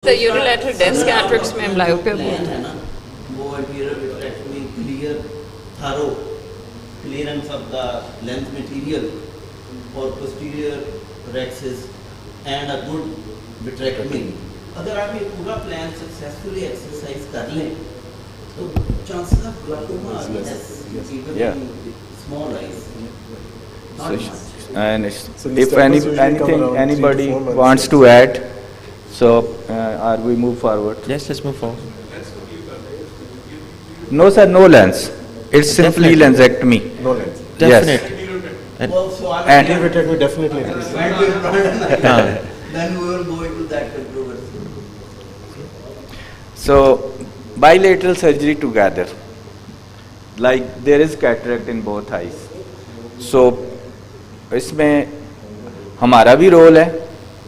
The unilateral dense cataracts में myopia plan है ना वो anterior vitrectomy clear thorough clearance of the lens material और posterior rhexis and a good vitrectomy. अगर आप ये पूरा प्लान सक्सेसफुली एक्सरसाइज कर लें तो chances of glaucoma are less even in small eyes not much. And So these if tampons usually come anything around 3 to anybody 4 months. wants to add, so are we move forward? Yes, let's move forward. No sir, no lens. It's simply Definitely. lensectomy. No lens. Definitely. Well, so I'm And- Vitrectomy definitely. then we will go into that controversy. So bilateral surgery together, like there is cataract in both eyes. So इसमें हमारा भी role है,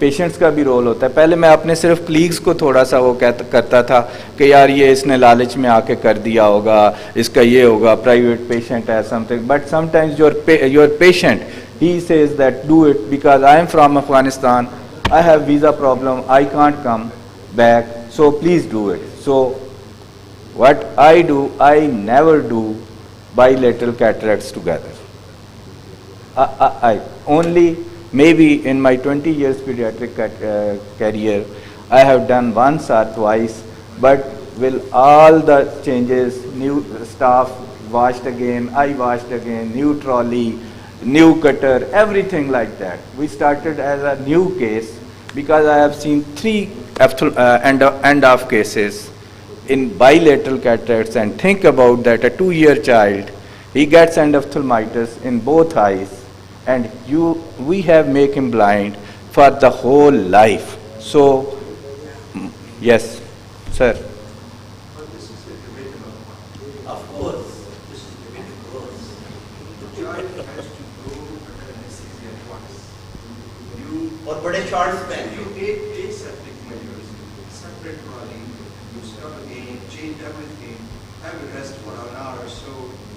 patients का भी role होता है. पहले मैं अपने सिर्फ क्लीग्स को थोड़ा सा वो करता था कि यार ये इसने लालच में आके कर दिया होगा, इसका ये होगा, प्राइवेट पेशेंट है something. But sometimes your patient he says that do it because I am from Afghanistan, I have visa problem, I can't come back, so please do it. So what I do, I never do bilateral cataracts together. I only maybe in my 20 years pediatric career I have done once or twice, but with all the changes, new staff washed again, I washed again, new trolley, new cutter, everything like that. We started as a new case because I have seen 3 end of cases in bilateral cataracts, and think about that, a 2-year child, he gets endophthalmitis in both eyes, and we have make him blind for the whole life. So yes sir. Of course, this is the way it goes. The child has to grow under anesthesia twice. और बड़े short span. You take aseptic measures, separate trolley, you start again, change everything, have a rest for an hour or so,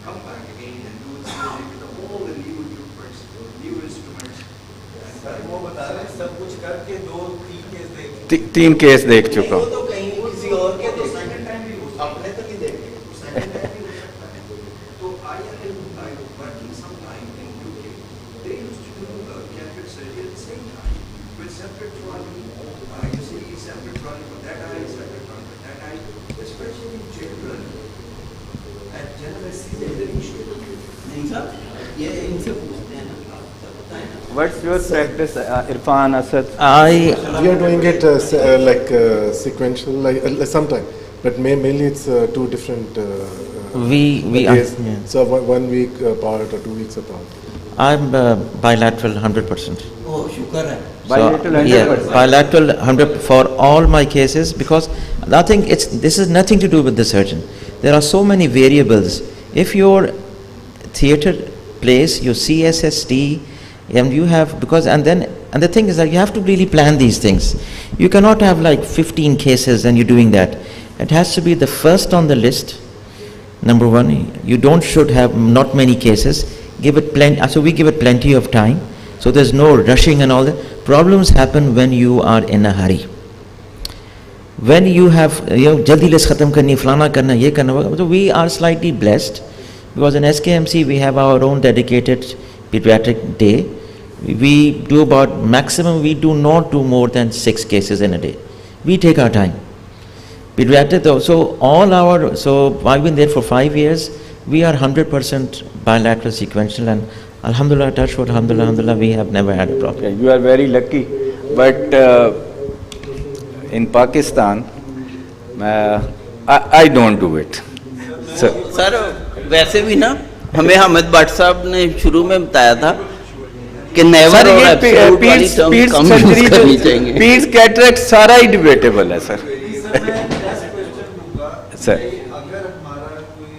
come back again and do it slowly with all the new equipments, new instruments. Sir वो बता रहे हैं सब कुछ करके 2-3 case देख 3 case देख चुका वो हूँ. तो कहीं किसी और के देख Second time भी हो सकता अपने तो नहीं देखे. है, second time भी हो सकता है. तो I was working some time in UK. They used to do cataract surgery at the same time with separate trolley. You see, separate trolley for that eye, separate trolley for that eye, especially in children. At general anesthesia is an issue. नहीं sir, ये इनसे पूछते हैं ना, आपको पता है ना. What's your practice, Irfan, Asad? We are doing it like sequential, like sometime, but mainly it's 2 different We days. yeah. So 1 week apart or 2 weeks apart. I'm bilateral 100%. ओह शुक्र है. Bilateral 100%. Yeah, bilateral 100 for all my cases, because this is nothing to do with the surgeon. There are so many variables. If your theater plays, your CSSD, and you have, and the thing is that you have to really plan these things. You cannot have like 15 cases and you're doing that. It has to be the first on the list. Number one, you should have not many cases. Give it plenty. So we give it plenty of time. So there's no rushing and all that. Problems happen when you are in a hurry. When you have, jaldi list khatam karni, flana karna, ye karna. So we are slightly blessed because in SKMC we have our own dedicated pediatric day. We do about maximum. We do not do more than 6 cases in a day. We take our time. Pediatric though. So I've been there for 5 years. We are 100% bilateral sequential, and alhamdulillah, touch wood, alhamdulillah, we have never had a problem. Okay, you are very lucky, but in Pakistan, I don't do it. So, sir वैसे भी ना हमें हामिद भट्ट साहब ने शुरू में बताया था कि नेवर और एब्सोल्यूट वाली टर्म कम यूज करनी चाहिए. पीड्स कैटरेक्ट सारा ही डिबेटेबल है सर. सर मैं नेक्स्ट क्वेश्चन दूंगा सर. अगर हमारा कोई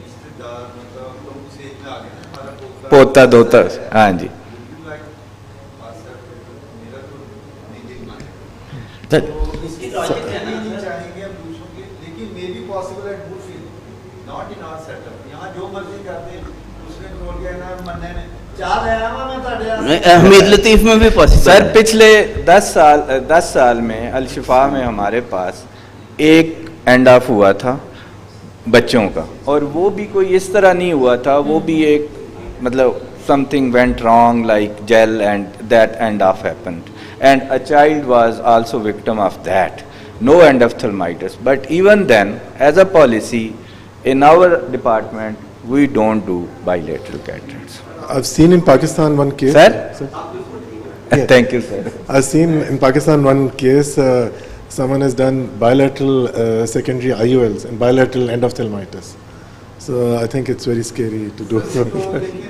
रिश्तेदार मतलब हम लोग से आ गया ना हमारा पोता दोता, हाँ जी. मेरा तो नहीं देखना है That, तो इसकी लॉजिक है ना नहीं चाहेंगे हम पूछोगे लेकिन may be possible at Woodfield not in our setup. यहाँ जो मर्जी कर दे उसने खोल गया ना मन्ने ने हमीद लतीफ़ में भी पॉसिबल सर है। पिछले 10 साल में अल-शिफा में हमारे पास एक एंड ऑफ हुआ था बच्चों का, और वो भी कोई इस तरह नहीं हुआ था, वो भी एक मतलब something went wrong like gel and that end off happened and a child was also victim of that, no endophthalmitis, but even then as a policy in our department we don't do bilateral cataracts. I've seen in Pakistan one case. Sir? Yeah. Thank you sir. I've seen in Pakistan one case. Someone has done bilateral secondary IOLs and bilateral endophthalmitis. So I think it's very scary to do.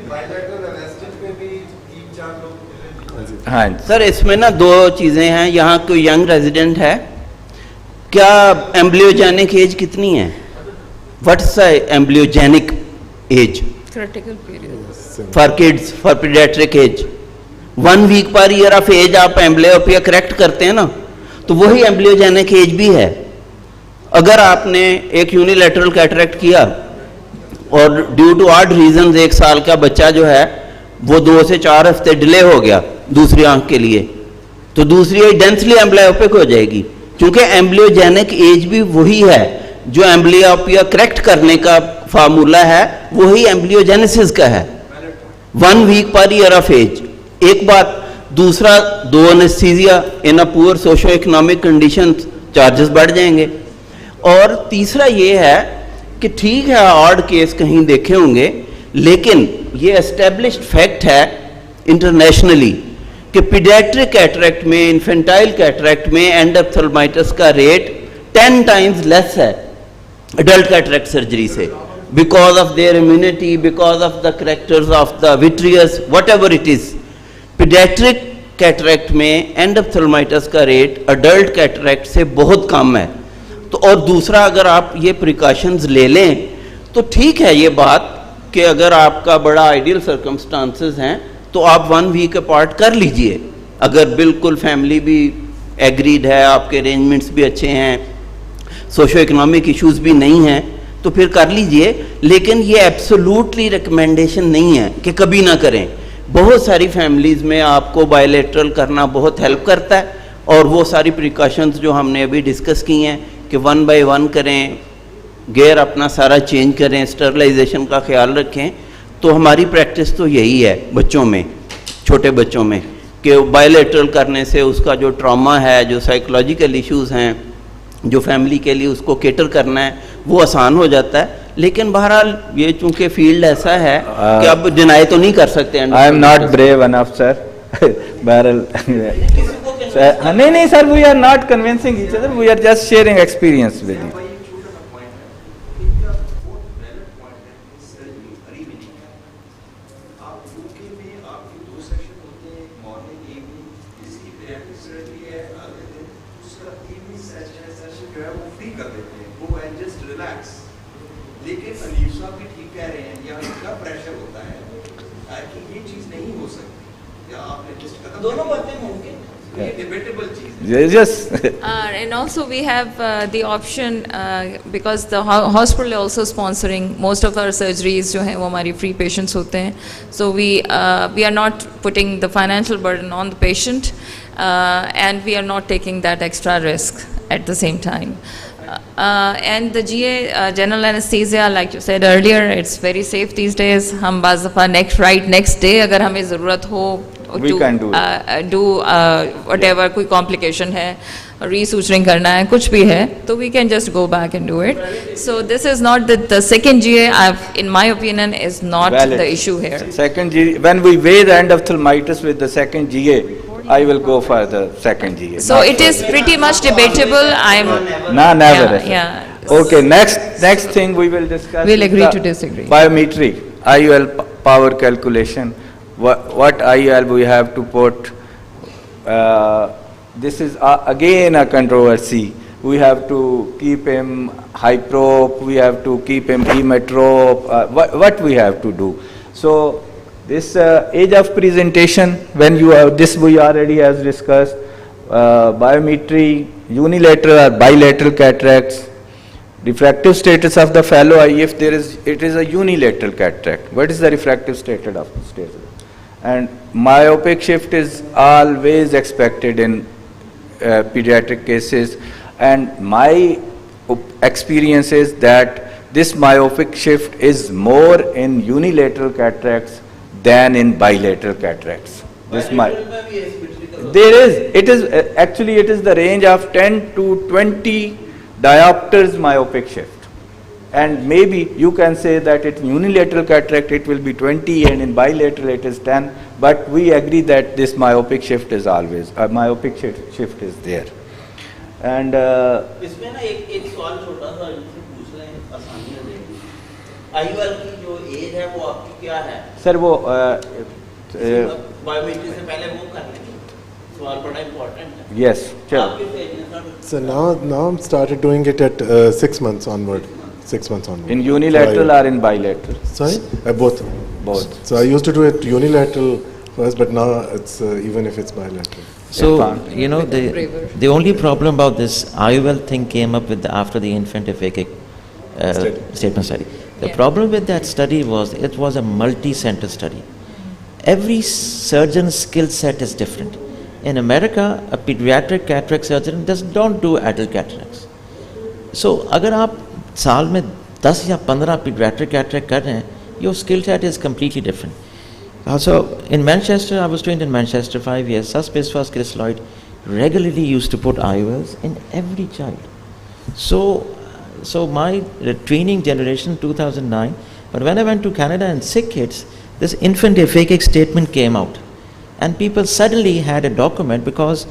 Bilateral arrested में भी 3-4 लोग हाँ sir इसमें ना दो चीज़ें हैं। यहाँ कोई यंग रेजिडेंट है, क्या एम्ब्लियोजेनिक एज कितनी है? What's the amblyogenic age Critical period. For kids for paediatric age? 1 week per year of age आप एम्ब्लियोपिया करेक्ट करते हैं ना, तो वही एम्ब्लियोजेनिक एज भी है। अगर आपने एक यूनिलैटरल कैटरेक्ट किया और ड्यू टू ऑड रीजंस 1 साल का बच्चा जो है वो 2 से 4 हफ्ते डिले हो गया दूसरी आंख के लिए, तो दूसरी आंख डेंसली एम्ब्लियोपिक हो जाएगी, क्योंकि एम्ब्लियोजेनिक एज भी वही है जो एम्ब्लियोपिया करेक्ट करने का फार्मूला है, वही एम्ब्लियोजेनेसिस का है। 1 week per year of as, एक बात। दूसरा, 2 anaesthesia in a poor socio economic condition, charges बढ़ जाएंगे। और तीसरा ये है कि ठीक है ऑड केस कहीं देखे होंगे, लेकिन ये एस्टेब्लिश्ड फैक्ट है इंटरनेशनली कि पीडियाट्रिक कैटरेक्ट में, इन्फेंटाइल कैटरेक्ट में एंडोप्थेल्माइटिस का रेट 10 टाइम्स लेस है adult cataract surgery से, because of their immunity, because of the characters of the vitreous, whatever it is. Pediatric cataract में endophthalmitis का रेट adult cataract से बहुत कम है। तो और दूसरा, अगर आप ये precautions ले लें तो ठीक है ये बात कि अगर आपका बड़ा ideal circumstances हैं तो आप 1 वीक अपार्ट कर लीजिए, अगर बिल्कुल फैमिली भी एग्रीड है, आपके अरेंजमेंट्स भी अच्छे हैं, सोशो इकोनॉमिक इश्यूज भी नहीं हैं, तो फिर कर लीजिए। लेकिन ये एब्सोल्युटली रिकमेंडेशन नहीं है कि कभी ना करें। बहुत सारी फैमिलीज़ में आपको बायलैटरल करना बहुत हेल्प करता है, और वो सारी प्रिकॉशंस जो हमने अभी डिस्कस की हैं कि 1 बाय 1 करें, गेयर अपना सारा चेंज करें, स्टरलाइजेशन का ख्याल रखें। तो हमारी प्रैक्टिस तो यही है बच्चों में, छोटे बच्चों में, कि बायलैटरल करने से उसका जो ट्रॉमा है, जो साइकोलॉजिकल इश्यूज़ हैं, जो फैमिली के लिए उसको केटर करना है, वो आसान हो जाता है। लेकिन बहरहाल ये चूंकि फील्ड ऐसा है कि अब डिनाई तो नहीं कर सकते। I am not brave enough sir. बहरहाल नहीं sir, we are not convincing each other, we are just sharing experience with you. लेकिन अलीफ साहब भी ठीक कह रहे हैं, यहाँ इतना प्रेशर होता है कि ये चीज़ नहीं हो सकती, या आपने जिस कदम दोनों बातें मुमकिन, ये डिबेटेबल चीज़ है। Yes. And also we have the option because the hospital also sponsoring most of our surgeries जो हैं वो हमारी free patients होते हैं, so we are not putting the financial burden on the patient and we are not taking that extra risk at the same time. And the GA general anesthesia, like you said earlier, it's very safe these days. हम बाज़ दफ़ा next day अगर हमें ज़रूरत हो We can do whatever, कोई complication है, resuturing करना है, कुछ भी है, तो we can just go back and do it. So this is not the second GA, in my opinion, is not Valid. the issue here. Second GA, when we weigh the endophthalmitis with the second GA, I will go for the second GA. So not it for is the- pretty much debatable. No, never. Yeah, sir. yeah. Okay, next thing we will discuss. We'll is agree the to disagree. Biometry, IOL power calculation. What IOL we have to put. This is again a controversy. We have to keep him hyperope. We have to keep him hemetrope. What we have to do. So this age of presentation, when you have this, we already has discussed. Biometry, unilateral or bilateral cataracts. Refractive status of the fellow eye, if it is a unilateral cataract, what is the refractive status of the status? and myopic shift is always expected in pediatric cases, and my experience is that this myopic shift is more in unilateral cataracts than in bilateral cataracts. Bilateral में भी asymmetrical There is, actually it is the range of 10 to 20 diopters myopic shift. And maybe you can say that in unilateral cataract it will be 20 and in bilateral it is 10, but we agree that this myopic shift is always, myopic shift is there. And इसमें ना एक सवाल छोटा सा इनसे पूछ रहे हैं, आसानी हो जाएगी। IOL की जो एज है वो आपकी क्या है? सर वो बायोमेट्री से पहले वो कर लेंगे, सवाल बड़ा इम्पोर्टेंट है। yes, चलो। आपके फेज में sir So now I'm started doing it at 6 months onward. 6 months onward. In unilateral or in bilateral? Sorry? Both. Both. So I used to do it unilateral first, but now it's even if it's bilateral. So, you know, braver. the only problem about this IOL thing came up with after the infant aphakic statement study. The Yeah. problem with that study was it was a multi-center study. Every surgeon's skill set is different. In America, a pediatric cataract surgeon don't do adult cataracts. So, अगर आप साल में 10 या 15 pediatric cataract कर रहे हैं, your skill set is completely different. Also, in Manchester, I was trained in Manchester 5 years. Suspicious first crystalloid regularly used to put IOLs in every child. So my training generation 2009. But when I went to Canada and sick kids, this infant aphakic statement came out, and people suddenly had a document because.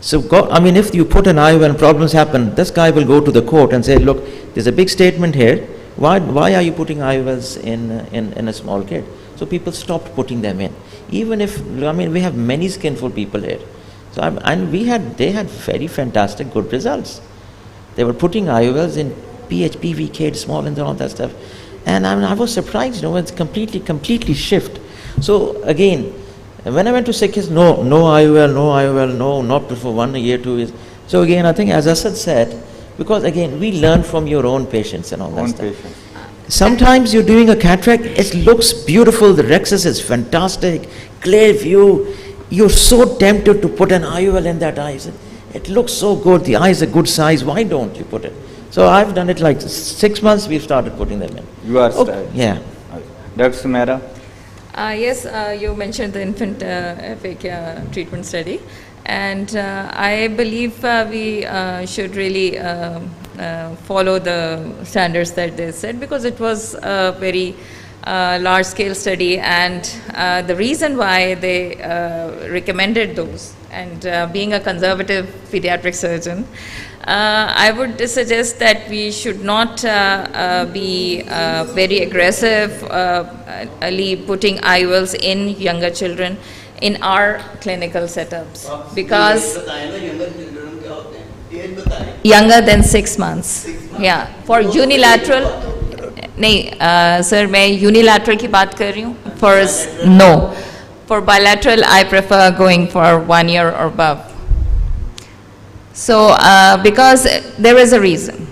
If you put an IOL and problems happen, this guy will go to the court and say, look, there's a big statement here. Why are you putting IOLs in a small kid? So people stopped putting them in. Even if, we have many skinful people here. So they had very fantastic, good results. They were putting IOLs in PHPV kids, small and all that stuff. And I was surprised, it's completely shift. So again, when I went to sick kids, no IOL, no, not for 1 year, 2 years. So again, I think as Asad said, because again, we learn from your own patients and all that stuff. Sometimes you're doing a cataract, it looks beautiful, the rhexis is fantastic, clear view, you're so tempted to put an IOL in that eye. It looks so good, the eye is a good size, why don't you put it? So I've done it like 6 months, we've started putting them in. You are yeah. Dr. Sumera? Yes, you mentioned the infant aphakia treatment study, and I believe we should really follow the standards that they said, because it was a very large-scale study, and the reason why they recommended those, and being a conservative pediatric surgeon, I would suggest that we should not be very aggressive putting IOLs in younger children in our clinical setups, because younger than 6 months. Yeah, for unilateral. नहीं sir, मैं unilateral की बात कर रही हूँ. No, for bilateral I prefer going for 1 year or above. So, because there is a reason.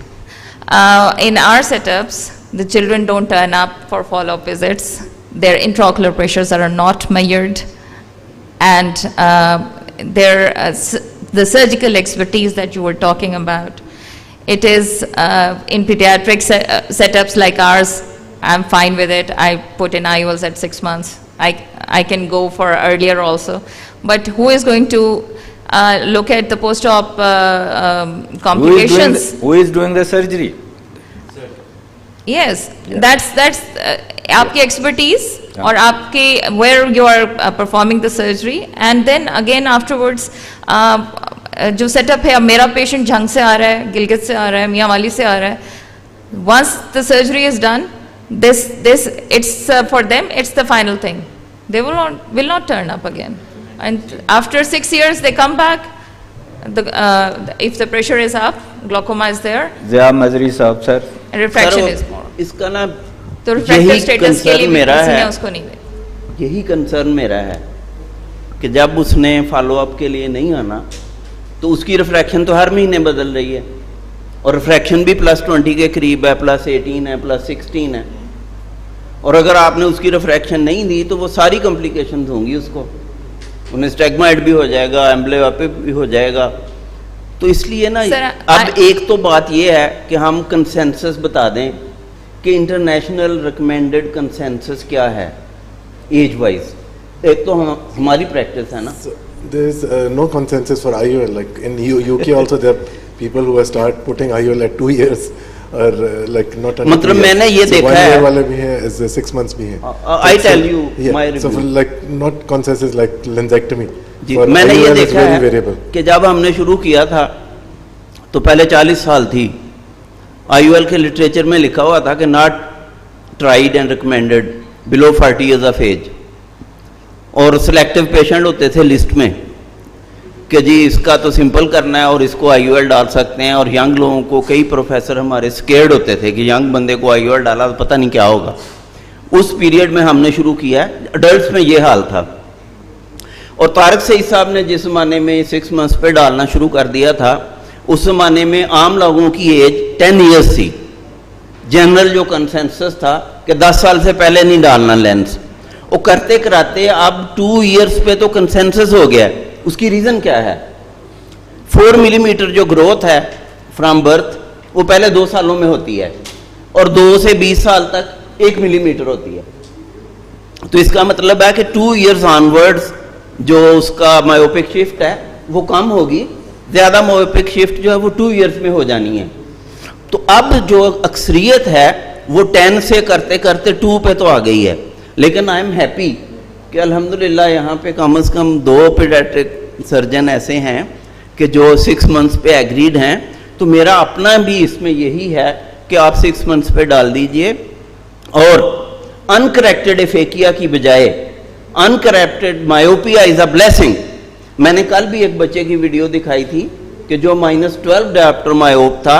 In our setups, the children don't turn up for follow-up visits. Their intraocular pressures are not measured, and the surgical expertise that you were talking about, it is in pediatric setups like ours. I'm fine with it. I put in IOLs at 6 months. I can go for earlier also. But who is going to look at the post-op complications? Who is doing the surgery? Yes, that's आपकी expertise or आपके where you are performing the surgery, and then again afterwards जो setup है, अब मेरा patient Jhang से आ रहा है, गिलगित से आ रहा है, मियांवाली से आ रहा है. Once the surgery is done, this it's for them, it's the final thing. They will not turn up again. And after 6 years, they come back. If the pressure is up, glaucoma is there. Zia Mazri Saab, sir. And refraction is more. इसका ना तो refractive status के लिए भी किसी ने उसको नहीं दिया. यही कंसर्न मेरा है कि जब उसने फॉलोअप के लिए नहीं आना, तो उसकी रिफ्रैक्शन तो हर महीने बदल रही है, और रिफ्रैक्शन भी +20 के करीब है, +18 है, +16 है. और अगर आपने उसकी रिफ्रैक्शन नहीं दी तो वो सारी कॉम्प्लिकेशंस होंगी उसको, उन्हें स्टेगमाइड भी हो जाएगा, एम्ब्लियोपिक भी हो जाएगा। तो इसलिए ना Sir, अब एक तो बात ये है कि हम कंसेंसस बता दें कि इंटरनेशनल रिकमेंडेड कंसेंसस क्या है एज वाइज। एक तो हमारी प्रैक्टिस है ना, So, there is no consensus for IUL. Like in UK also, there are people who have started putting IUL at 2 years, or like not. Under मतलब 2 years. मैंने ये So देखा 1 year है। वाले भी हैं, is 6 months भी हैं. I So- tell you yeah. my So for review. like not consensus like lensectomy. Ji For मैंने ये IUL is देखा very है variable. कि जब हमने शुरू किया था तो पहले 40 साल थी, IUL के लिटरेचर में लिखा हुआ था कि not tried and recommended below 40 years of age, और सिलेक्टिव पेशेंट होते थे लिस्ट में कि जी इसका तो सिंपल करना है और इसको IUL डाल सकते हैं। और यंग लोगों को, कई प्रोफेसर हमारे स्केर्ड होते थे कि यंग बंदे को IUL डाला तो पता नहीं क्या होगा। उस पीरियड में हमने शुरू किया है, अडल्ट में ये हाल था। और तारक सईद साहब ने जिस ज़माने में 6 मंथ्स पे डालना शुरू कर दिया था, उस ज़माने में आम लोगों की एज 10 ईयर्स थी। जनरल जो कंसेंसस था कि 10 साल से पहले नहीं डालना लेंस, वो करते कराते अब 2 ईयर्स पे तो कंसेंसस हो गया है। उसकी रीज़न क्या है? 4 मिलीमीटर जो ग्रोथ है फ्रॉम बर्थ वो पहले 2 सालों में होती है और 2 से 20 साल तक 1 मिलीमीटर होती है। तो इसका मतलब है कि 2 ईयर्स ऑनवर्ड्स जो उसका मायोपिक शिफ्ट है वो कम होगी, ज़्यादा मायोपिक शिफ्ट जो है वो 2 ईयर्स में हो जानी है। तो अब जो अक्सरियत है वो 10 से करते करते 2 पे तो आ गई है। लेकिन आई एम हैप्पी कि अल्हम्दुलिल्लाह यहाँ पे कम से कम 2 पीडियाट्रिक सर्जन ऐसे हैं कि जो 6 मंथ्स पे एग्रीड हैं। तो मेरा अपना भी इसमें यही है कि आप 6 मंथ्स पे डाल दीजिए, और अनकरेक्टेड एफेकिया की बजाय uncorrected myopia is a blessing. मैंने कल भी एक बच्चे की वीडियो दिखाई थी कि जो -12 डायप्टर मायोप था,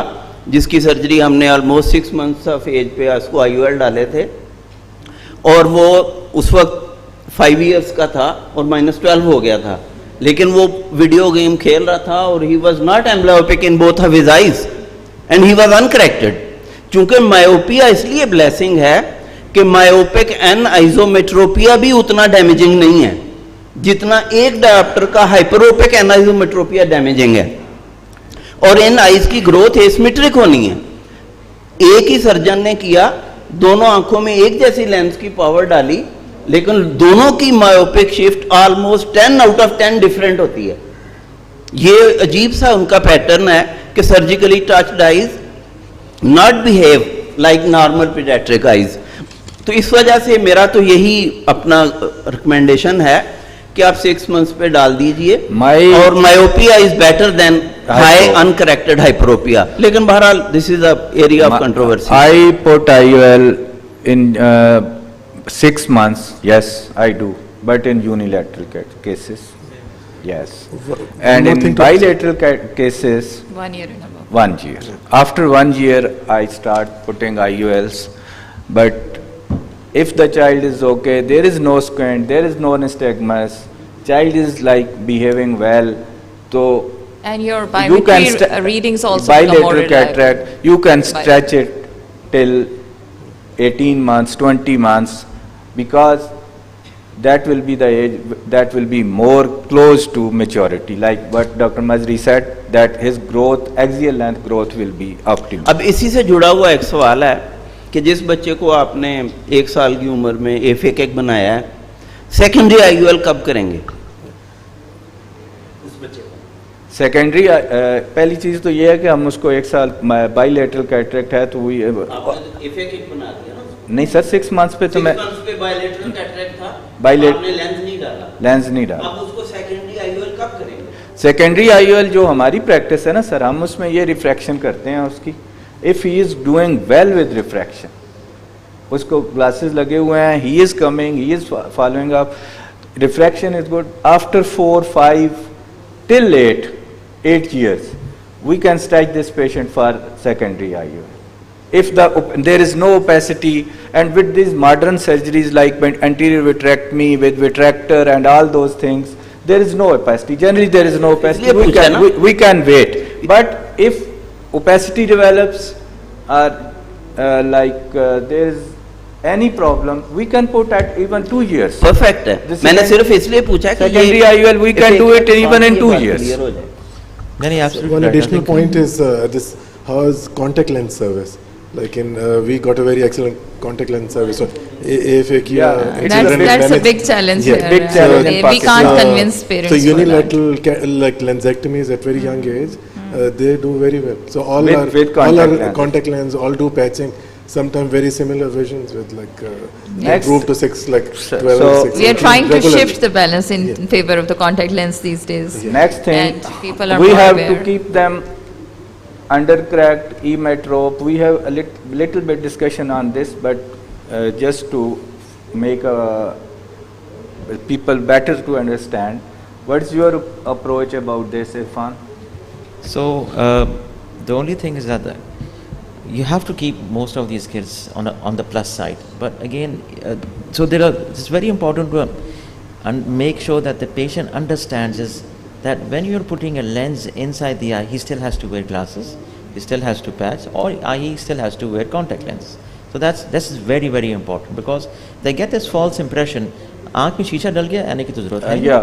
जिसकी सर्जरी हमने ऑलमोस्ट 6 मंथ्स ऑफ एज पे उसको IUL डाले थे, और वो उस वक्त 5 ईयर्स का था और -12 हो गया था। लेकिन वो वीडियो गेम खेल रहा था और he was not amblyopic in both of his eyes and he was uncorrected. चूंकि मायोपिया इसलिए ब्लेसिंग है कि मायोपिक एन आइजोमेट्रोपिया भी उतना डैमेजिंग नहीं है जितना एक डायप्टर का हाइपरोपिक एन आइजोमेट्रोपिया डैमेजिंग है। और इन आइज की ग्रोथ एसिमेट्रिक होनी है। एक ही सर्जन ने किया, दोनों आंखों में एक जैसी लेंस की पावर डाली, लेकिन दोनों की myopic shift almost 10 out of 10 different होती है। ये अजीब सा उनका पैटर्न है कि surgically touched eyes not behave like normal paediatric eyes. तो इस वजह से मेरा तो यही अपना रिकमेंडेशन है कि आप 6 मंथ्स पे डाल दीजिए। और myopia is better than high uncorrected hyperopia. लेकिन बहरहाल this is a area of controversy. I put IUL in 6 months. Yes, I do, but in unilateral cases, yes, and One in thing to- bilateral cases, 1 year and above. 1 year. After 1 year, I start putting IULs, but if the child is okay, there is no squint, there is no nystagmus, child is like behaving well, so And your you can biometry readings also become more bilateral reliable. cataract, you can stretch it till 18 months, 20 months, because that will be the age that will be more close to maturity. Like what Dr. Mazri said, that his growth, axial length growth will be optimal. अब इसी से जुड़ा हुआ एक सवाल है कि जिस बच्चे को आपने 1 साल की उम्र में एफेकेक बनाया है, सेकेंडरी IUL कब करेंगे उस बच्चे को? सेकेंडरी पहली चीज़ तो ये है कि हम उसको 1 साल बाईलेटरल कैटरेक्ट है तो वही आपने तो एफेकेक बना दिया ना। नहीं सर, 6 मंथ्स पे तो 6 मैं months पे बायलेटरल कैटरेक्ट था, Bilateral- आपने लेंस नहीं डाला, लेंस नहीं डाला। अब उसको सेकेंडरी IUL कब करेंगे? सेकेंडरी IUL जो हमारी प्रैक्टिस है ना सर, हम उसमें ये रिफ्रैक्शन करते हैं उसकी। If he is doing well with refraction, उसको ग्लासेस लगे हुए हैं, he is coming, he is following up, refraction is good, after 4, 5 till 8 years, we can stretch this patient for secondary IUL. If there is no opacity, and with these modern surgeries like anterior vitrectomy with vitractor and all those things, there is no opacity. Generally, there is no opacity. इसलिए पूछा ना? We can wait. But if opacity develops, or there is any problem, we can put at even 2 years. Perfect है। This मैंने second- सिर्फ इसलिए पूछा कि Secondary IUL, we can do it even in 2 years. Clear हो जाए। Then he absolutely One right. I additional think- point is this: how is contact lens service? Like in, we got a very excellent contact lens service. So if Yeah, in it's children with That's a blemish- big challenge Yeah. here. Big challenge in We Pakistan. can't So- convince parents So for that. unilateral like lensectomies at very young age, they do very well. So all With- our with all contact our lenses. contact lens all do patching. Sometimes very similar visions with like Next- improved to 6 like So- 12 or so- 6. We are trying to regularly. shift the balance in favor of the contact lens these days. Next thing, And people are we more have aware. to keep them undercracked, e-metrope. We have a little bit discussion on this, but just to make people better to understand, what's your approach about this, Irfan? So the only thing is that you have to keep most of these kids on the plus side. But again, so it's very important to and make sure that the patient understands is that when you're putting a lens inside the eye, he still has to wear glasses, he still has to patch, or he still has to wear contact lens. So this is very very important because they get this false impression. आँख में शीशा डल गया आने की तो जरूरत है नहीं। Yeah,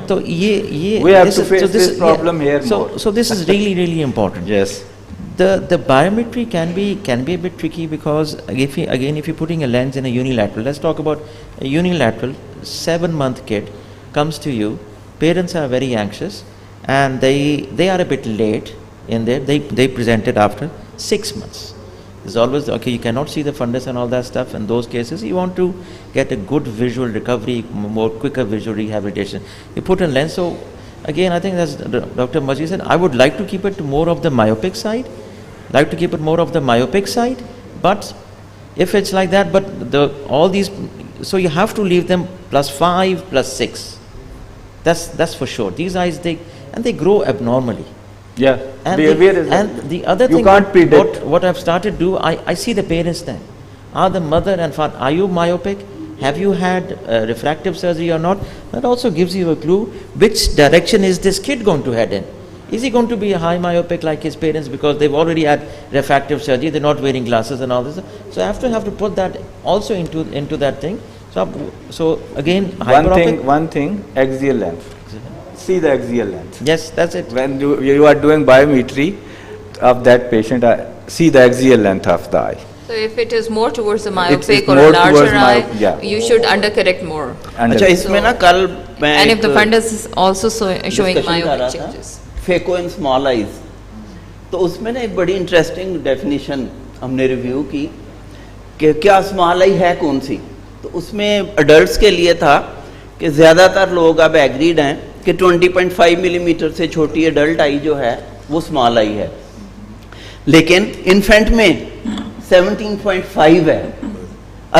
तो ये We have this to is- face so this problem here so, more. So this is really important. Yes. The biometry can be a bit tricky because if you're putting a lens in a unilateral, let's talk about a unilateral 7-month kid comes to you, parents are very anxious and they are a bit late in there, they presented after 6 months. There's always, okay, you cannot see the fundus and all that stuff. In those cases, you want to get a good visual recovery, more quicker visual rehabilitation. You put a lens. So again, I think as Dr. Majid said, I would like to keep it more of the myopic side. But if it's like that, but all these, so you have to leave them +5, +6. That's for sure. These eyes, they grow abnormally. Yeah. And the other you thing, can't predict. what I've started to do, I see the parents then. Are the mother and father, are you myopic? Have you had refractive surgery or not? That also gives you a clue which direction is this kid going to head in. Is he going to be a high myopic like his parents because they've already had refractive surgery, they're not wearing glasses and all this. So I have to put that also into that thing. So again, hyperopic. One thing, axial length. See the axial length. Yes, that's it. When you are doing biometry of that patient, see the axial length of the eye. So if it is more towards the It's myopic or more a larger towards eye, yeah. you should undercorrect more. अच्छा, इसमें ना कल मैं And if एक the fundus is also showing discussion कर रहा myopic था, changes. Phaco in small eyes, तो उसमें ना एक बड़ी इंटरेस्टिंग डेफिनेशन हमने रिव्यू की कि क्या स्मॉल आई है कौन सी। तो उसमें अडल्ट्स के लिए था कि ज़्यादातर लोग अब एग्रीड हैं कि 20.5 मिलीमीटर से छोटी एडल्ट आई जो है वो स्मॉल आई है, लेकिन इन्फेंट में 17.5 है।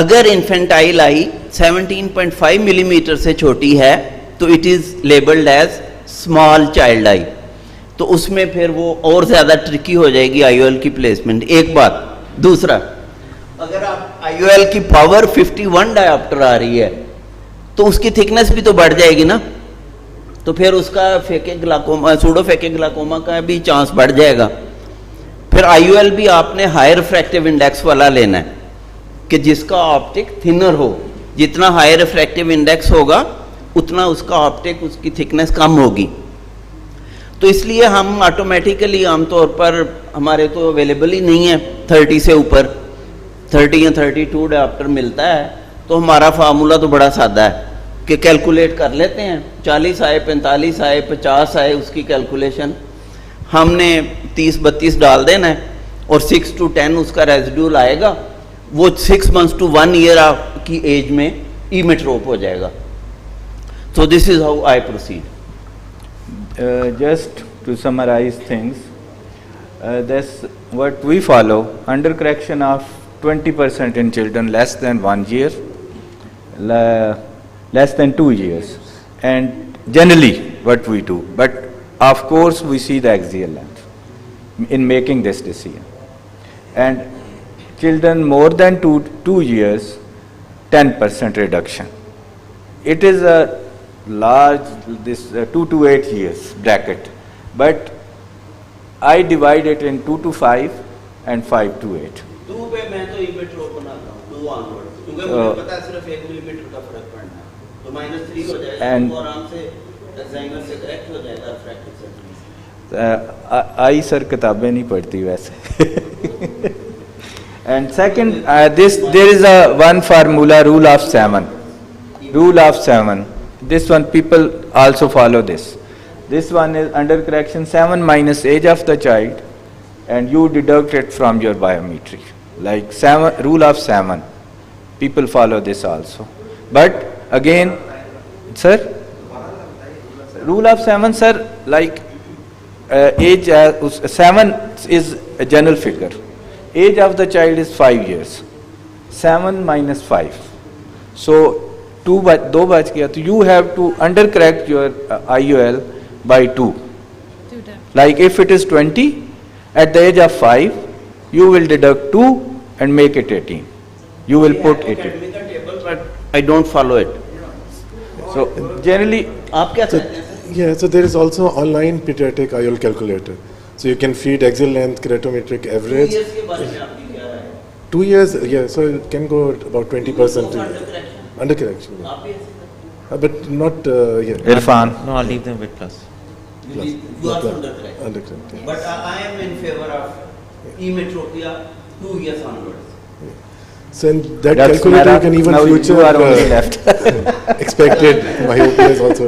अगर इन्फेंटाइल आई 17.5 मिलीमीटर से छोटी है तो it is labelled as small child eye. तो उसमें फिर वो और ज़्यादा ट्रिकी हो जाएगी आईओएल की प्लेसमेंट, एक बात। दूसरा, अगर आप आईओएल की पावर 51 डायोप्टर आ रही है तो उसकी थिकनेस भी तो बढ़ जाएगी ना, तो फिर उसका फेके ग्लाकोमा, सूडो फेके ग्लाकोमा का भी चांस बढ़ जाएगा। फिर आईओएल भी आपने हाई रिफ्रैक्टिव इंडेक्स वाला लेना है कि जिसका ऑप्टिक थिनर हो। जितना हाई रिफ्रैक्टिव इंडेक्स होगा उतना उसका ऑप्टिक, उसकी थिकनेस कम होगी। तो इसलिए हम ऑटोमेटिकली आमतौर पर, हमारे तो अवेलेबल ही नहीं है 30 से ऊपर, 30 या 32 डायोप्टर मिलता है। तो हमारा फार्मूला तो बड़ा सादा है कि कैलकुलेट कर लेते हैं, 40 आए, 45 आए, 50 आए, उसकी कैलकुलेशन हमने 30-32 डाल देना है और 6 to 10 उसका रेजिड्यूल आएगा। वो 6 months to 1 year की एज में ईमेट्रोप हो जाएगा। So this is how I proceed. Just to summarize things, that's what we follow. Under correction of 20% in children less than 1 year, less than 2 years, and generally what we do. But of course we see the axial length in making this decision. And children more than 2 years, 10% reduction. It is a large, this 2 to 8 years bracket, but I divide it in 2 to 5 and 5 to 8. 2 पे मैं तो ईमेट्रोप बनाता हूँ, 2 onward, क्योंकि मुझे पता है सिर्फ 1 मिलीमीटर का फर्क पड़ना है, तो -3 हो जाएगा And- तो आराम से एग्जामिनर से करेक्ट हो जाएगा रिफ्रैक्टिव सर्जरी। आई सर किताबें नहीं पढ़ती वैसे. And second, there is a one formula, rule of 7. Rule of 7. This one people also follow this. This one is under correction 7 minus age of the child, and you deduct it from your biometry. Like 7, rule of 7. People follow this also. But again, sir, rule of 7, sir, like age 7 is a general figure. Age of the child is 5 years. 7 minus 5. So 2 बच गया, तो you have to undercorrect your IUL by 2. Like if it is 20, at the age of 5, you will deduct 2 and make it 18. You will put it. Academy का table, but I don't follow it. So generally, आप क्या So, कहते हैं sir? yeah, so there is also online pediatric IOL calculator. So you can feed axial length, keratometric 2 average. years के बारे में आपकी क्या राय है? 2 years, yeah, so it can go about 20% Under to correction. under correction. Yeah. आप भी ऐसे करते But not, yeah. Irfan. No, I'll leave them with plus. हैं? You are under correction. Under correction. But I am in favor of emetropia 2 years onwards. So in that That's calculator you Mera- can even now future you are only left. expected myopia is also.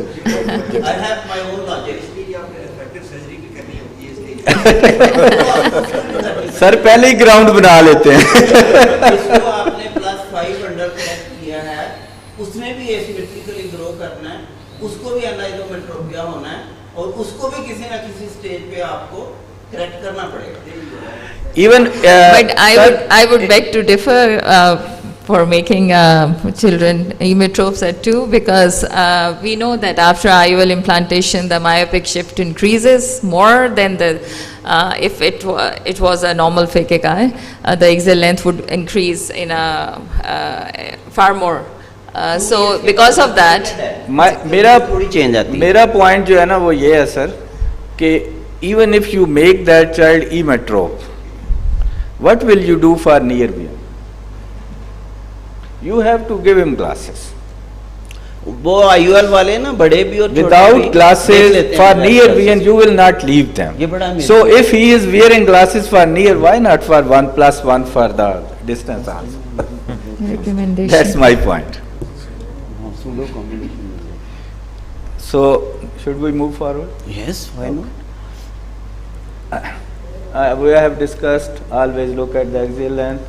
I have my own logic. इसलिए आपने refractive surgery भी करनी होती है इसलिए sir पहले ही ground बना लेते हैं. जिसको आपने +5 अंडर करेक्ट किया है, उसने भी एसिमेट्रिकली ग्रो करना है, उसको भी अनाइसोमेट्रोपिया होना है, और उसको भी किसी ना किसी स्टेज पे आपको करेक्ट करना पड़ेगा. Even But I would beg to differ for making children emmetropes at 2, because we know that after IOL implantation the myopic shift increases more than the if it was a normal phakic eye, the axial length would increase in a far more. So because of that, मेरा थोड़ी change आती है. मेरा point जो है ना वो ये है सर कि even if you make that child emetrope, what will you do for near vision? You have to give him glasses. वो IOL वाले ना बड़े भी और छोटे भी Without देख glasses लेते हैं for black near glasses. vision, you will not leave them. ये बड़ा amazing. So if he is wearing glasses for near, why not for 1+1 for the distance also? recommendation. That's my point. So should we move forward? Yes, why not? We have discussed, always look at the axial length.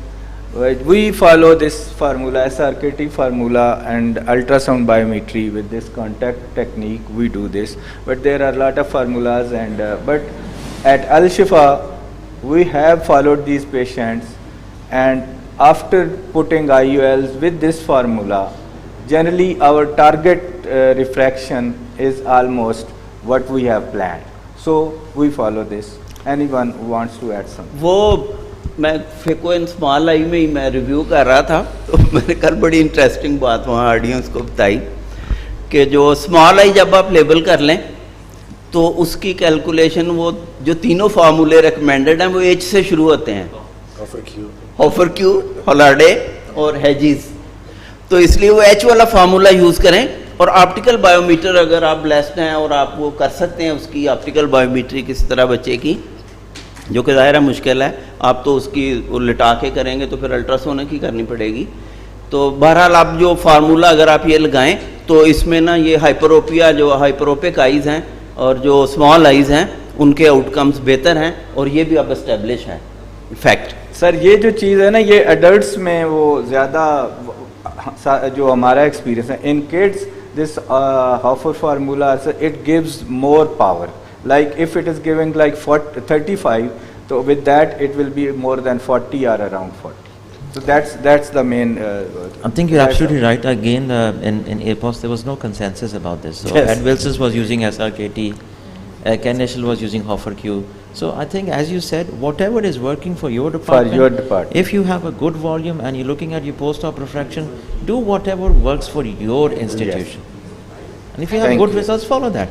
We follow this formula, SRKT formula and ultrasound biometry with this contact technique, we do this. But there are a lot of formulas but at Al Shifa, we have followed these patients, and after putting IULs with this formula, generally our target refraction is almost what we have planned. So we follow this. Anyone who wants to add something? वो मैं phaco in small I में ही मैं review कर रहा था, तो मैंने कल बड़ी इंटरेस्टिंग बात वहाँ ऑडियंस को बताई कि जो स्मॉल आई जब आप लेबल कर लें तो उसकी कैलकुलेशन, वो जो तीनों फार्मूले रिकमेंडेड हैं वो एच से शुरू होते हैं, हॉफर क्यू, हॉलार्डे और हेजिस. तो इसलिए वो एच वाला फार्मूला यूज़ करें, और ऑप्टिकल बायोमीटर अगर आप ब्लेस्ड हैं और आप वो कर सकते हैं उसकी ऑप्टिकल बायोमीट्री किस तरह बच्चे की, जो कि ज़ाहिर है मुश्किल है, आप तो उसकी वो लिटा के करेंगे तो फिर अल्ट्रासोनिक ही करनी पड़ेगी. तो बहरहाल आप जो फार्मूला अगर आप ये लगाएं तो इसमें ना ये हाइपरोपिया, जो हाइपरोपिक आइज़ हैं और जो स्मॉल आइज़ हैं, उनके आउटकम्स बेहतर हैं, और ये भी अब एस्टेब्लिश है फैक्ट. सर ये जो चीज़ है ना, ये अडल्ट्स में वो ज़्यादा जो हमारा एक्सपीरियंस है, इन kids this Hoffer formula, so it gives more power. Like if it is giving like 35, so with that it will be more than 40 or around 40. So that's the main. I think you're absolutely right. Again, in APOS there was no consensus about this. So Yes. Ed Wilson was using SRKT, Ken Nischel was using Hoffer Q. So I think, as you said, whatever is working for your department. your department. If you have a good volume and you're looking at your post-op refraction, do whatever works for your institution. And if you have Thank good you. results, follow that.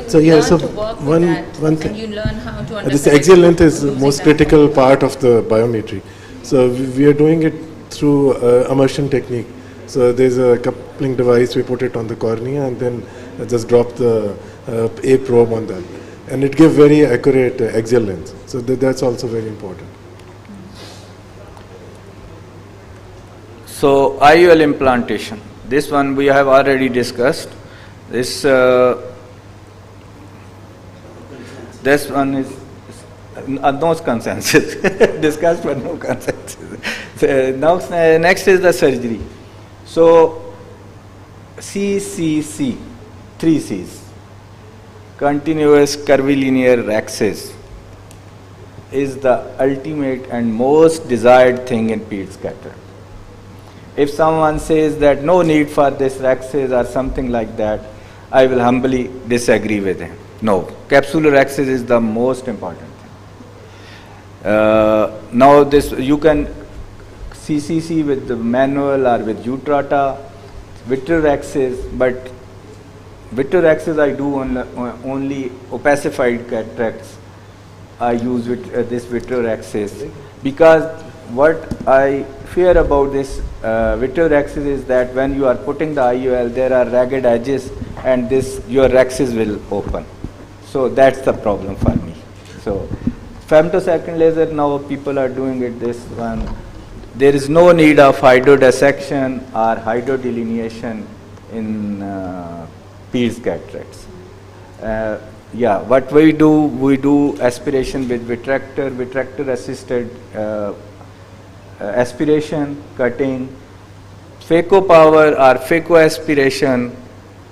So yeah, so one thing. You learn how to This axial length is the most critical part of the biometry. So we are doing it through immersion technique. So there's a coupling device, we put it on the cornea and then just drop the a probe on that. And it gives very accurate axial length. So that's also very important. So IUL implantation, this one we have already discussed. This one is no consensus. Discussed but no consensus. So next is the surgery. So CCC, 3 C's, continuous curvilinear rhexis, is the ultimate and most desired thing in peds cataract. If someone says that no need for this rhexis or something like that, I will humbly disagree with him. No, capsular rhexis is the most important thing. Now this, you can CCC with the manual or with Utrata, vitreorex, but vitreorex I do only opacified cataracts. I use this vitreorex because what I fear about this vitreorex is that when you are putting the IOL, there are ragged edges and this your rhexis will open. So that's the problem for me. So femtosecond laser, now people are doing it this one. There is no need of hydrodissection or hydrodelineation in peds cataracts. Yeah, what we do aspiration with vitrector assisted aspiration, cutting, phaco power or phaco aspiration.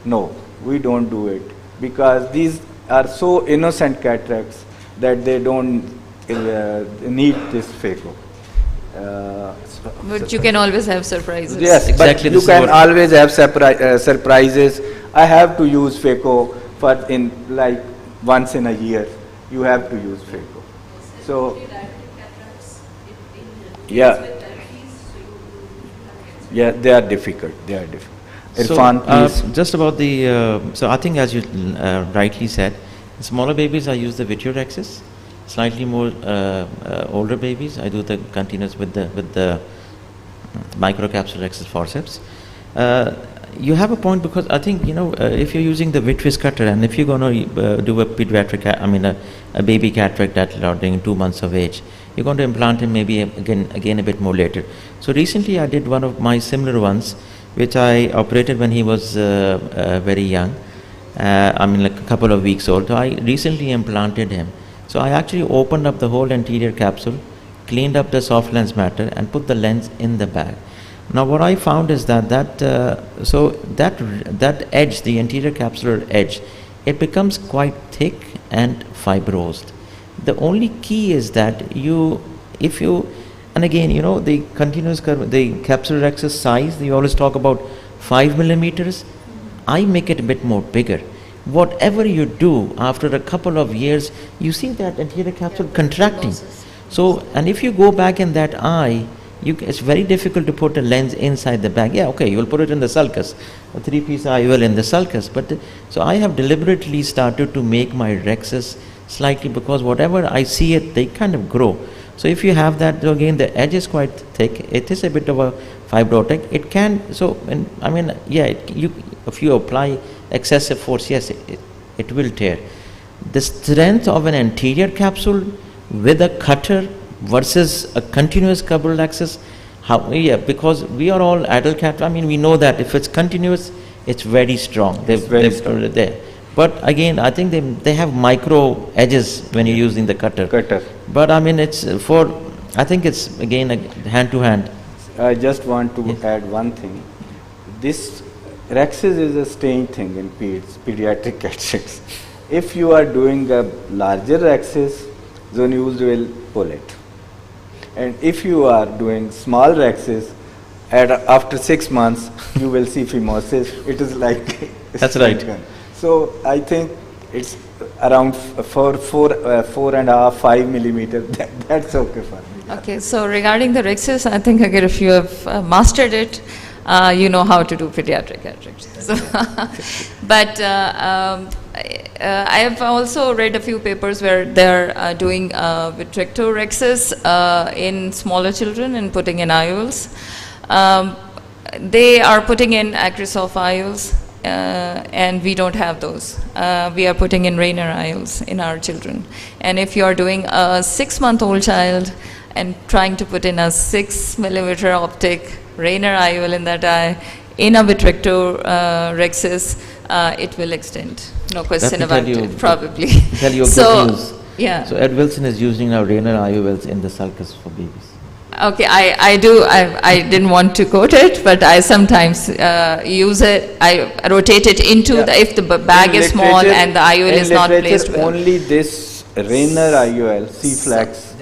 No, we don't do it because these are so innocent cataracts that they don't need this phaco. But you can always have surprises. Yes, Exactly, but this you is can what- always have surprises. I have to use phaco for in like once in a year. You have to use phaco. So yeah, yeah, they are difficult. They are difficult. Irfan, please. Just about the, so I think as you rightly said, smaller babies I use the vitreorexis. Slightly more older babies I do the continuous with the microcapsule rhexis forceps. You have a point because I think if you're using the vitreous cutter and if you're going to do a pediatric, a baby cataract that during 2 months of age, you're going to implant him maybe again a bit more later. So recently I did one of my similar ones, which I operated when he was very young. Like a couple of weeks old. So I recently implanted him. So I actually opened up the whole anterior capsule, cleaned up the soft lens matter, and put the lens in the bag. Now what I found is that that edge, the anterior capsular edge, it becomes quite thick and fibrosed. The only key is that and again, the continuous curve, the capsular rhexis size, they always talk about 5 millimeters. I make it a bit more bigger. Whatever you do, after a couple of years, you see that anterior capsule contracting. So, and if you go back in that eye, it's very difficult to put a lens inside the bag. Yeah, okay, you will put it in the sulcus, a 3-piece IOL in the sulcus. But so I have deliberately started to make my rhexis slightly because whatever I see it, they kind of grow. So if you have that, again, the edge is quite thick. It is a bit of a fibrotic. It can, if you apply excessive force, yes, it will tear. The strength of an anterior capsule with a cutter versus a continuous capsular rhexis, because we are all adult cat. We know that if it's continuous, it's very strong. They're strong there. But again, I think they have micro edges when you're using the cutter. But I think it's again a hand to hand. I just want to add one thing. This rhexis is a staying thing in pediatric cataracts. If you are doing a larger rhexis, zonules will pull it. And if you are doing small rhexis, after 6 months, you will see phimosis. It is like That's right. So I think it's around 4.5, 5 millimeters. That's okay for me. Okay, so regarding the rhexis, I think again, if you have mastered it, you know how to do pediatric cataracts. So but I have also read a few papers where they're doing vitrectorexis in smaller children and putting in IOLs. They are putting in Acrysof IOLs, and we don't have those. We are putting in Rayner IOLs in our children. And if you are doing a 6-month-old child and trying to put in a 6 millimeter optic Rayner IOL in that eye, in a vitrectorexis, it will extend. No question about it, probably. Tell you So, good news. yeah. So Ed Wilson is using now Rayner IOLs in the sulcus for babies. Okay, I do. I didn't want to quote it, but I sometimes use it. I rotate it into the, if the bag In is small literature- and the IOL in is not literature, placed well. only this Rayner IOL, C-Flex,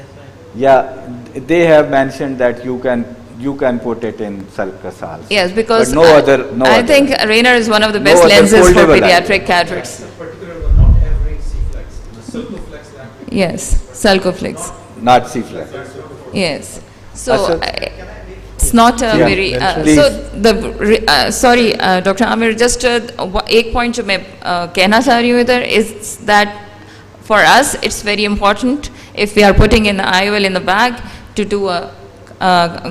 yeah, they have mentioned that you can put it in sulcus also. Yes, because but no I other. think Rayner is one of the No best other lenses for foldable pediatric cataracts. That's a particular one, not every C-flex. The Sulcoflex that we Yes, Sulcoflex. Not C-Flex. Yes. So Asad? it's not a Yeah, very. please. So the sorry, Dr. Amir, just एक point जो मैं कहना चाह रही हूँ इधर is that for us it's very important if we are putting in the IOL in the bag to do a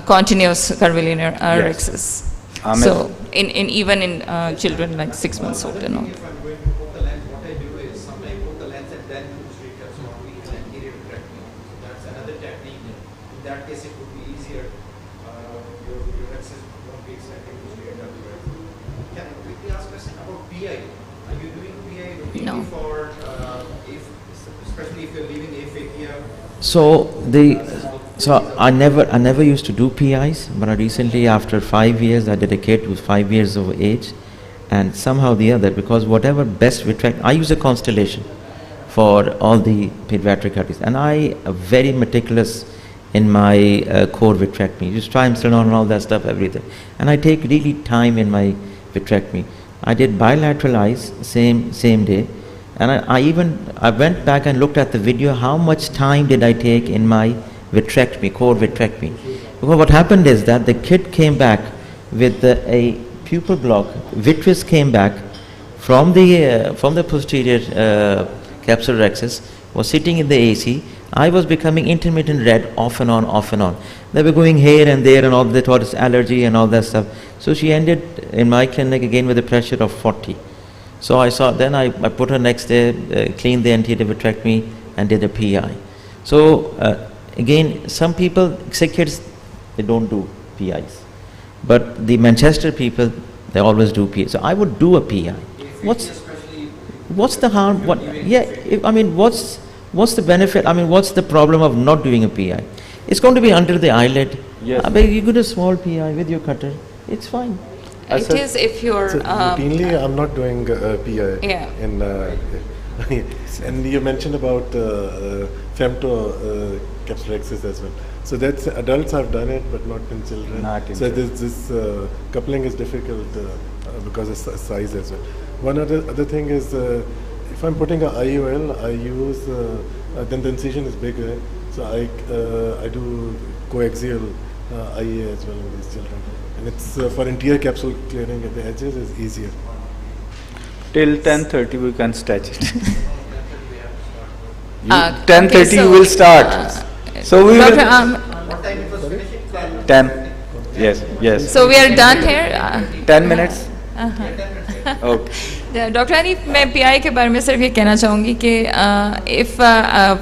continuous curvilinear rexus. Amir. So in even in children like 6 months old and all. If I'm going to put the lens, what I do is sometimes put the lens and then do straight cuts on the anterior vitrectomy. So that's another technique. In that case, it would be easier. Your lenses won't be extending to straight up. Can I quickly ask a question about PI? Are you doing PI routinely No. for, if, especially if you're leaving aphakia? So I never used to do PIs, but I recently, after 5 years, I dedicated to 5 years of age, and somehow the other, because whatever best vitrectomy, I use a Constellation for all the pediatric arteries, and I am very meticulous in my core vitrectomy. Use triamcinolone and all that stuff, everything, and I take really time in my vitrectomy. I did bilateral eyes same day, and I went back and looked at the video. How much time did I take in my vitrectomy, core vitrectomy? Because what happened is that the kid came back with a pupil block. Vitreous came back from the posterior capsular rexus, was sitting in the AC. I was becoming intermittent red, off and on, off and on. They were going here and there, and all. They thought it's allergy and all that stuff. So she ended in my clinic again with a pressure of 40. So I put her next day, cleaned the anterior vitrectomy and did a PI. So again, some people, sick kids, they don't do PIs. But the Manchester people, they always do PI. So I would do a PI. What's the harm? What's the benefit? I mean, what's the problem of not doing a PI? It's going to be under the eyelid. Yes. You do a small PI with your cutter. It's fine. It is if you're. So routinely, I'm not doing PI. Yeah. And you mentioned about femto capsulorhexis as well. So that's adults have done it, but not in children. Not in so children. this coupling is difficult because of size as well. One other thing is if I'm putting an IOL, I use then the incision is bigger, so I do coaxial IA as well in these children. And it's for interior capsule clearing at the edges is easier. Till 10:30 we can stretch it. 10:30 okay, so, you will start. So we Dr. will 10. Yes. So we are done here. 10 minutes. Okay. Doctor अनी मैं pi के बारे में सिर्फ ये कहना चाहूँगी कि if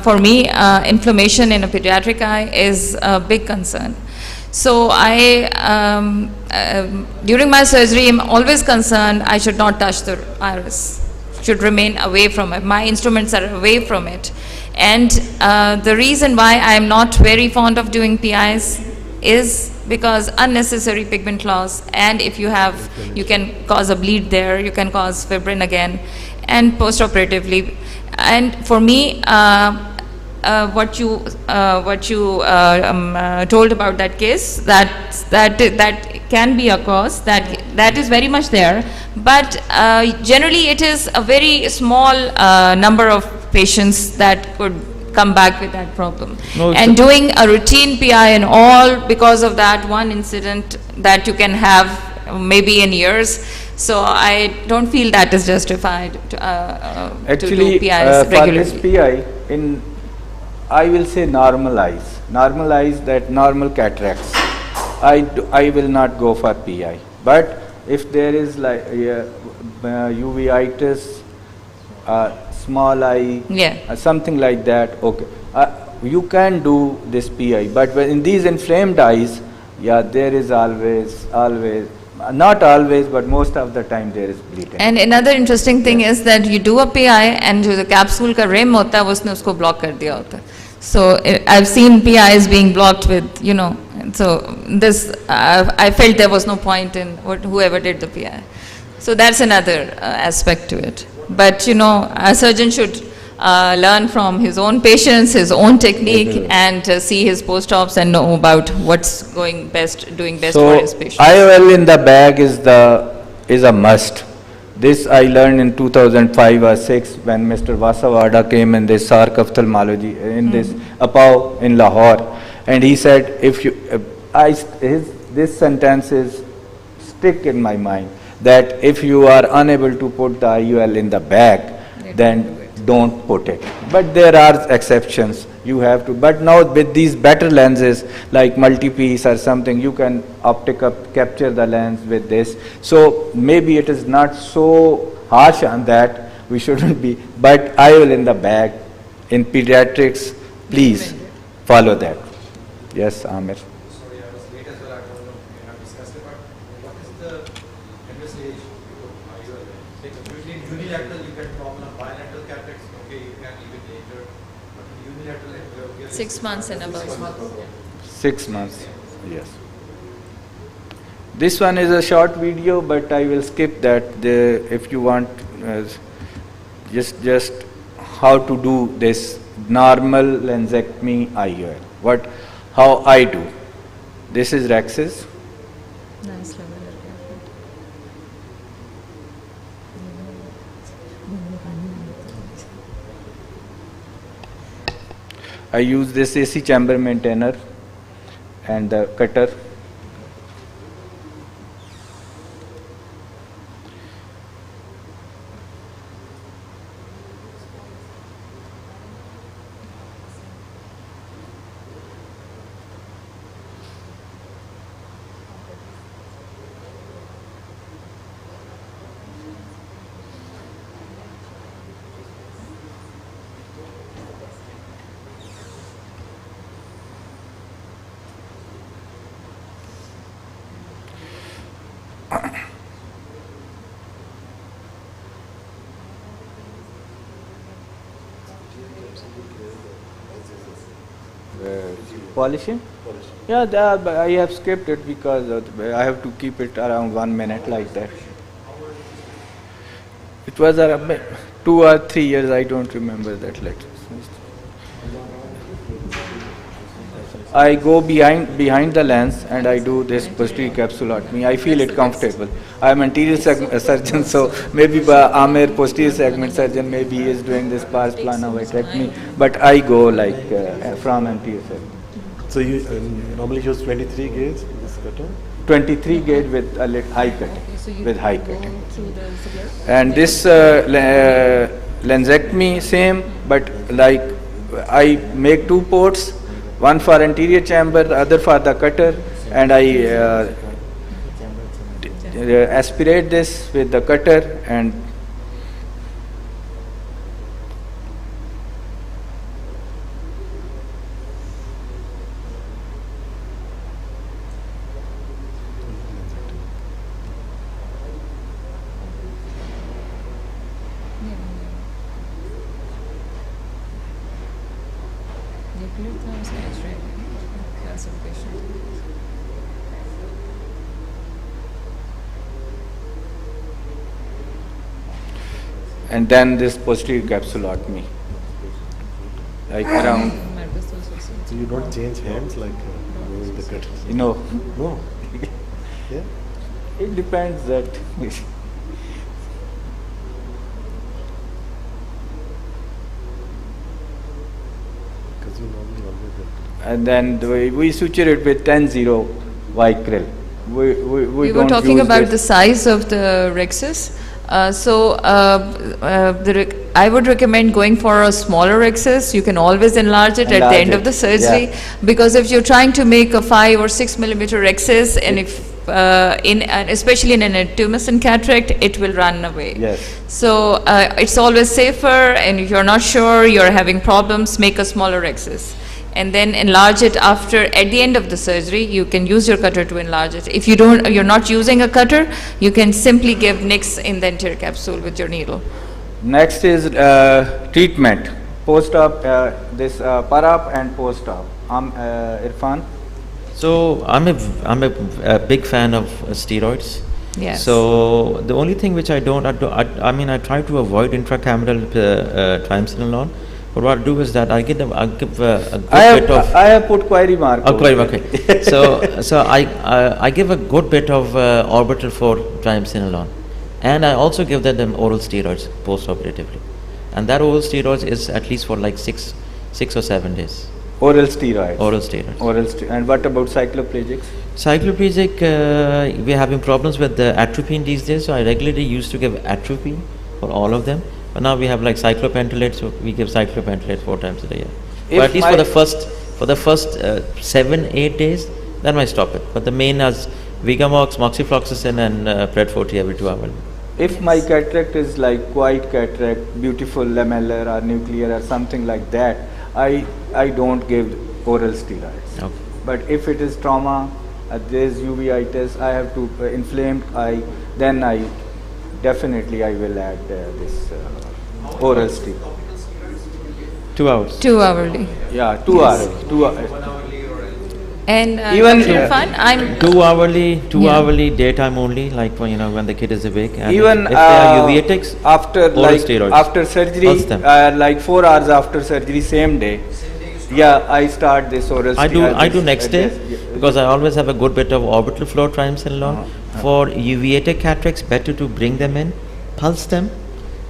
for me inflammation in a pediatric eye is a big concern. So during my surgery I'm always concerned I should not touch the iris, should remain away from it. My instruments are away from it, and the reason why I am not very fond of doing PIs is because unnecessary pigment loss, and if you can cause a bleed there, you can cause fibrin again, and postoperatively. And for me, what you told about that case, that can be a cause, that is very much there, but generally it is a very small number of patients that could come back with that problem. No, and doing a routine PI and all because of that one incident that you can have maybe in years. So I don't feel that is justified to Actually, do PIs for regularly. this PI, I will say normalize that normal cataracts. I will not go for PI. But if there is like uveitis, small eye, Yeah. something like that, okay, you can do this PI. But in these inflamed eyes, yeah, there is always, not always, but most of the time there is bleeding. And another interesting thing is that you do a PI and जो capsule का rim होता है वो उसने उसको block कर दिया होता है. So I've seen PIs being blocked with, so this, I felt there was no point in whoever did the PI. So that's another aspect to it. But a surgeon should learn from his own patients, his own technique, and see his post-ops and know about what's doing best for his patients. IOL in the bag is a must. This I learned in 2005 or 6 when Mr. Vasavada came in this SARC ophthalmology in this APAO in Lahore, and he said, if you, this sentence is stick in my mind, that if you are unable to put the IOL in the bag, then don't put it. But there are exceptions. You have to. But now with these better lenses like multi-piece or something, you can capture the lens with this. So maybe it is not so harsh on that. We shouldn't be. But IOL in the bag in pediatrics, please follow that. Yes, Amir. Sorry, I was late as well. I don't know if we have discussed it, but what is the envisage for IOL? Usually in unilateral you get problem, bilateral cataracts, okay, you can leave it later, but in unilateral, 6 months and above. 6 months. 6 months, yes. This one is a short video, but I will skip that. If you want, just how to do this normal lensectomy IOL. How I do. This is Rex's. Nice level. I use this AC chamber maintainer and the cutter. Polishing? Yeah, I have skipped it because I have to keep it around 1 minute like that. It was around 2 or 3 years, I don't remember that later. I go behind the lens and I do this posterior capsulotomy. I feel it comfortable. I am anterior surgeon, so maybe Amir, posterior segment surgeon, maybe he is doing this pars plana vitrectomy, but I go like from anterior segment. So you normally use 23 gauge this cutter? 23 gauge with a little high cutting, with high cutting. And this lensectomy same, but like I make 2 ports, one for anterior chamber, the other for the cutter, and I aspirate this with the cutter and then this posterior capsulotomy, like around. So you don't change hands like with the cutter? No. No. Yeah. It depends that. Because you normally always have to. And then we suture it with 10-0 Vicryl. we We were don't talking use about this. the size of the rexes. I would recommend going for a smaller rexes. You can always enlarge it at the Enlarge end of it, the surgery, yeah. because if you're trying to make a 5 or 6 millimeter rexes, and if especially in an intumescent cataract, it will run away. Yes. So it's always safer, and if you're not sure, you're having problems, make a smaller rexes. And then enlarge it after, at the end of the surgery, you can use your cutter to enlarge it. If you're not using a cutter, you can simply give Nix in the anterior capsule with your needle. Next is treatment, post-op, this para-op and post-op. Irfan? So I'm a big fan of steroids. Yes. So the only thing which I try to avoid intracameral triamcinolone. But what I do is that I give a good bit of. I have put query mark. Oh, over quite it. okay. So I give a good bit of orbital for triamcinolone, and I also give them oral steroids post-operatively, and that oral steroids is at least for like 6 or 7 days. Oral steroids. Oral steroids. And what about cycloplegics? Cycloplegic, we're having problems with the atropine these days, so I regularly used to give atropine for all of them. But now we have like cyclopentolate, so we give cyclopentolate 4 times a day. But at least for the first 7-8 days, then I stop it. But the main is Vigamox, moxifloxacin, and Pred40 every 2 hours. If my cataract is like white cataract, beautiful lamellar or nuclear or something like that, I don't give oral steroids. Okay. But if it is trauma, there is uveitis, I have to inflamed eye, then I definitely I will add this oral steroid. 2 hours. 2 hourly. Yeah, 2 hours. 2 hours. And Even, Dr. Irfan, I'm 2 hourly, Yeah. hourly, daytime only, like when the kid is awake. And Even if they are uveitis, after oral like steroids. after surgery, Pulse them. like 4 hours after surgery, same day. Yeah, I start this oral I steroid. do next day because I always have a good bit of orbital flow triamcinolone. For uveitic cataracts, better to bring them in, pulse them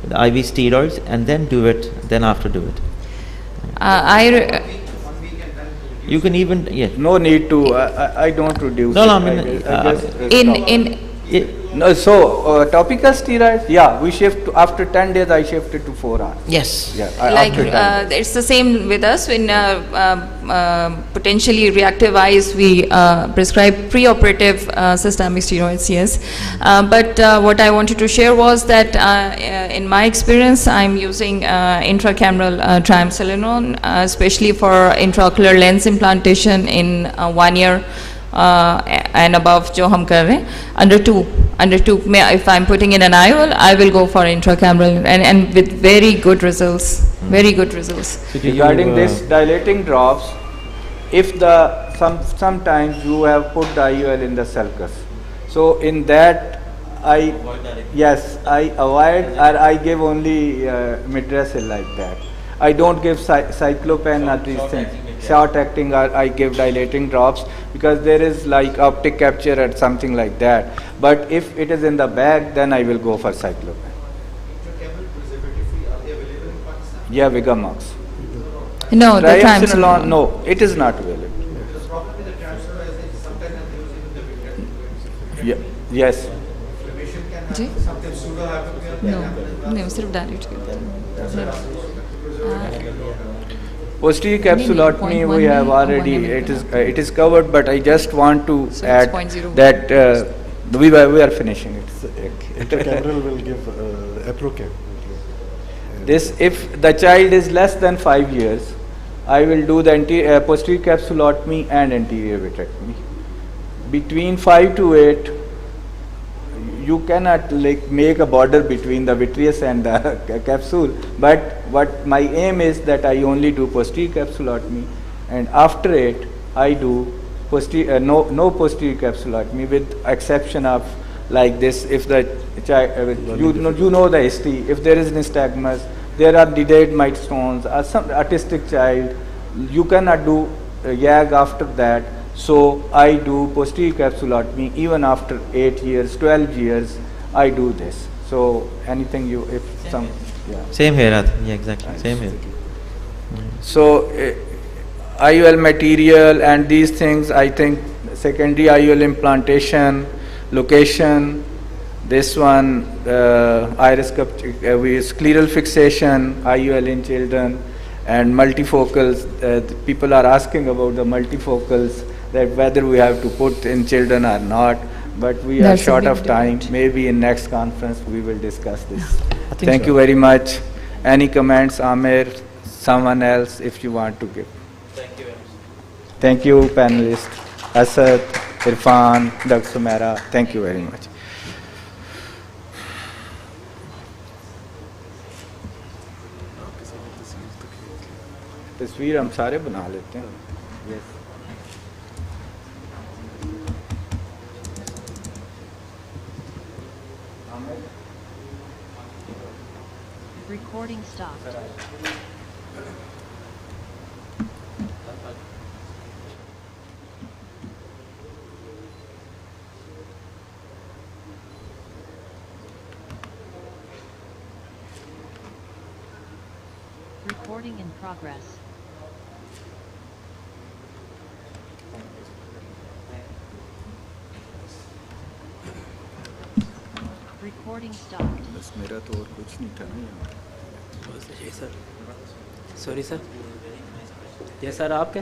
with IV steroids, and then do it. Then after do it. You can even No need to. I don't reduce. No, it. no, I mean, I just stop. in No, so topical steroids, yeah, we shift after 10 days. I shifted to 4 hours. yes. Yeah, like after 10 days. it's the same with us when potentially reactive eyes we prescribe preoperative systemic steroids, yes. But what I wanted to share was that in my experience I'm using intracameral triamcinolone, especially for intraocular lens implantation in 1 year and above जो हम कर रहे हैं under 2 if I'm putting in an IOL, I will go for intracameral and with very good results. So do you, Regarding this dilating drops, if sometimes you have put the IOL in the sulcus, so in that I avoid or I give only Midrasil like that. I don't give cyclopen or these things. Short acting or I give dilating drops because there is like optic capture or something like that. But if it is in the bag, then I will go for cyclopen. Intracameral preservative-free, are they available in Pakistan? Yeah, Vigamox. No, the Triamcinolone, triamcinolone. no, it is not available. The problem with the triamcinolone is that sometimes they use even the vitreous. Yes. Inflammation can ji? happen, sometimes pseudohypopia can No, happen as well. नहीं सिर्फ dilute करते हैं. Posterior नहीं, capsulotomy we 0.1 have में already, 1 mm it is covered, but I just want to So it's add 0.01. that we are finishing it. Intracameral will give aprocam. This, if the child is less than 5 years, I will do the posterior capsulotomy and anterior vitrectomy. Between 5 to 8, you cannot like make a border between the vitreous and the capsule, but what my aim is that I only do posterior capsulotomy, and after it I do no posterior capsulotomy, with exception of like this. If the child, you know the history, if there is nystagmus, there are delayed mite stones, or some autistic child, you cannot do YAG after that. So I do posterior capsulotomy even after 8 years, 12 years, I do this. So anything you, if some, yeah. Same here, yeah, exactly, same here. So IOL material and these things, I think secondary IOL implantation, location, this one, iris scleral fixation, IOL in children, and multifocals. People are asking about the multifocals, that whether we have to put in children or not, but we are That's a short big of time. debate. Maybe in next conference we will discuss this. think Thank so. you very much. Any comments, Amir, someone else, if you want to give? Thank you very much. Thank you, panelists. Asad, Irfan, Dr. Sumera, thank you very much. तस्वीर हम सारे बना लेते हैं. Yes. Recording stopped. Recording in progress. Recording stopped. बस मेरा तो और कुछ नहीं था ना यहाँ. सर सॉरी सर ये सर आपके